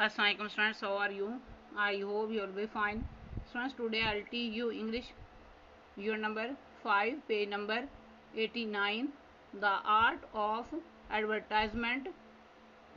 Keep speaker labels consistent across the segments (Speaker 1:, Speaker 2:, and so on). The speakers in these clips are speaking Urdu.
Speaker 1: Assalamualaikum students, how are you? I hope you will be fine. Students, today I'll teach you English unit number 5, page number 89. The art of advertisement.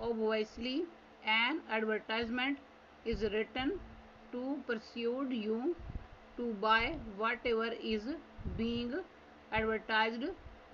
Speaker 1: Obviously, an advertisement is written to persuade you to buy whatever is being advertised.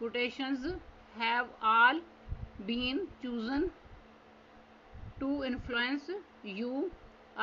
Speaker 1: quotations have all been chosen to influence you.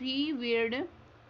Speaker 1: 3-wheeled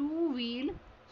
Speaker 1: 2-wheel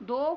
Speaker 1: 2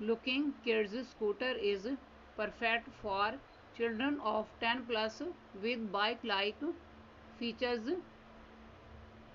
Speaker 1: looking kids scooter is perfect for children of 10 plus with bike like features.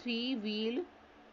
Speaker 1: 3-wheel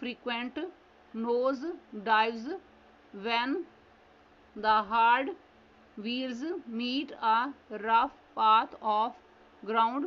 Speaker 1: frequent nose dives when the hard wheels meet a rough path of ground.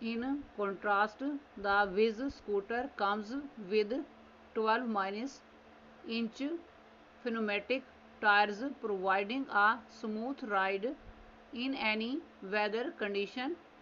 Speaker 1: In contrast, the Wiz scooter comes with 12-inch pneumatic tires providing a smooth ride in any weather condition.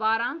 Speaker 1: 12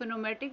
Speaker 1: pneumatic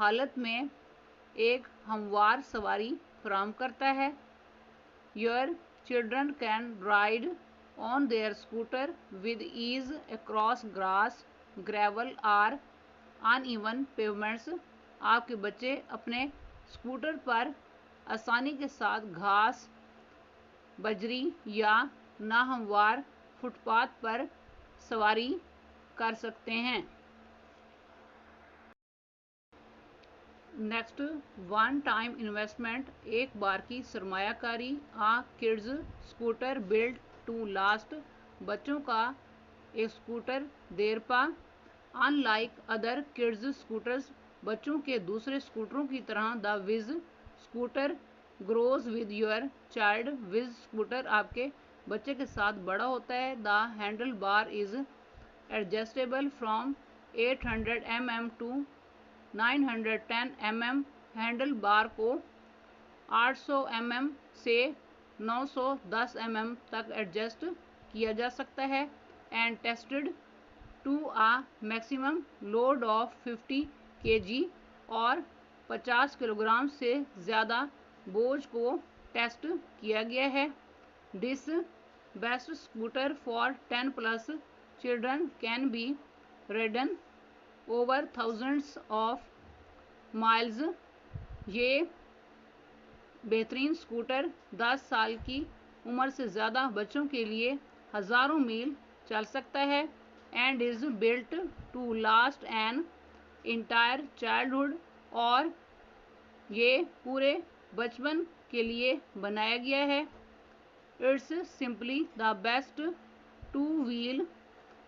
Speaker 1: حالت میں ایک ہموار سواری فراہم کرتا ہے. Your children can ride on their scooter with ease across grass, gravel or uneven pavements. آپ کے بچے اپنے اسکوٹر پر آسانی کے ساتھ گھاس، بجری یا ناہموار فٹ پاتھ پر سواری کر سکتے ہیں. نیکسٹ، ون ٹائم انویسٹمنٹ، ایک بار کی سرمایہ کاری. Kids scooter built to last, بچوں کا ایک اسکوٹر دیر پا. In like other kids scooters, بچوں کے دوسرے اسکوٹروں کی طرح the whiz scooter grows with your child. Whiz scooter آپ کے بچے کے ساتھ بڑا ہوتا ہے. The handlebar is adjustable from 800 mm to 910 mm. Handlebar کو 800 mm سے 910 mm تک ایڈجسٹ کیا جا سکتا ہے. And tested to a maximum load of 50 kg، اور 50 کلوگرام سے زیادہ بوجھ کو ٹیسٹ کیا گیا ہے. This best scooter for 10+ children can be ridden over thousands of miles. یہ بہترین اسکوٹر 10 سال کی عمر سے زیادہ بچوں کے لیے ہزاروں میل چل سکتا ہے. And is built to last an entire childhood, اور یہ پورے بچپن کے لیے بنایا گیا ہے. It's simply the best two wheel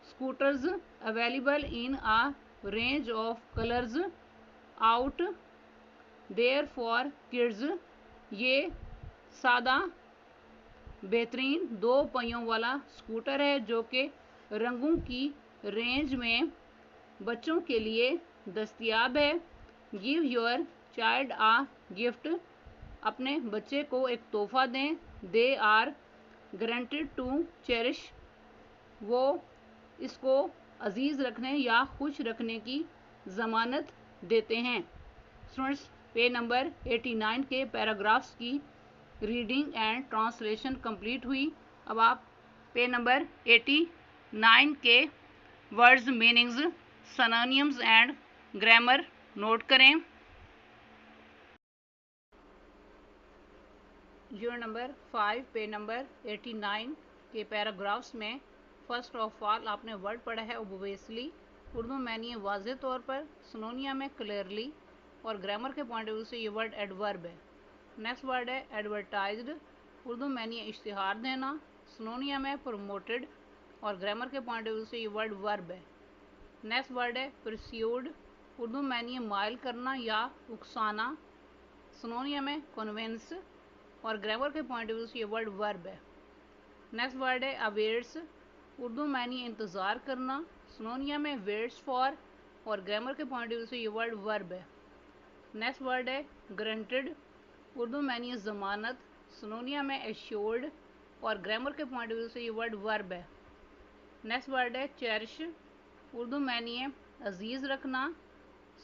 Speaker 1: scooters available in a range of colors out there for kids. یہ سادہ بہترین 2 پہیوں والا اسکوٹر ہے جو کہ رنگوں کی رینج میں بچوں کے لیے دستیاب ہے. Give your child a gift، اپنے بچے کو ایک تحفہ دیں. They are guaranteed to cherish، وہ اس کو عزیز رکھنے یا خوش رکھنے کی ضمانت دیتے ہیں. اسٹوڈنٹس، پیج نمبر 89 کے پیراگرافس کی ریڈنگ اینڈ ٹرانسلیشن کمپلیٹ ہوئی. اب آپ پیج نمبر 89 کے words, meanings, synonyms and grammar note کریں. یونٹ نمبر 5 پیج نمبر 89 کے پیراگرافس میں فرسٹ آف آل آپ نے ورڈ پڑھا ہے اوبویسلی. اردو معنی واضح طور پر، سنونیا میں کلیئرلی، اور گرامر کے پوائنٹ آف ویو سے یہ ورڈ ایڈورب ہے. نیکسٹ ورڈ ہے ایڈورٹائزڈ، اردو معنی اشتہار دینا، سنونیا میں پروموٹڈ، اور گرامر کے پوائنٹ آف ویو سے یہ ورڈ ورب ہے. نیکسٹ ورڈ ہے پرسیوڈ، اردو معنی مائل کرنا یا اکسانا، سنونیا میں کنونس، اور گرامر کے پوائنٹ آف ویو سے یہ ورڈ ورب ہے. نیکسٹ ورڈ ہے اویٹس، اردو معنی انتظار کرنا، سنونیا میں ویٹس فار، اور گرامر کے پوائنٹ آف ویو سے یہ ورڈ ورب ہے. نیکسٹ ورڈ ہے گرنٹڈ، اردو معنی ضمانت، سنونیا میں ایشورڈ، اور گرامر کے پوائنٹ آف ویو سے یہ ورڈ ورب ہے. نیکسٹ ورڈ ہے چیریش، اردو معنی عزیز رکھنا،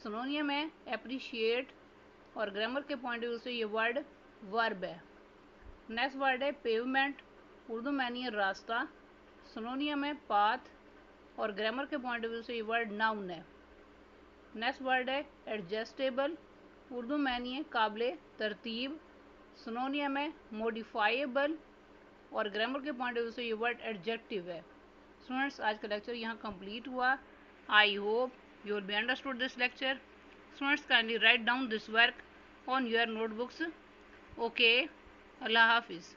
Speaker 1: سنونیا میں اپریشیٹ، اور گرامر کے پوائنٹ آف ویو سے یہ ورڈ ورب ہے. نیکسٹ ورڈ ہے پیومنٹ، اردو معنی راستہ، سنونیا میں پاتھ، اور گرامر کے پوائنٹ آف ویو سے یہ ورڈ ناؤن ہے. نیکسٹ ورڈ ہے ایڈجسٹیبل، اردو معنی قابل ترتیب، سنونیا میں موڈیفائیبل، اور گرامر کے پوائنٹ آف ویو سے یہ ورڈ ایڈجیکٹیو ہے. اسٹوڈنٹس، آج کا لیکچر یہاں کمپلیٹ ہوا. I hope you will be understood this lecture. Students, kindly write down this work on your notebooks. Okay, اللہ حافظ.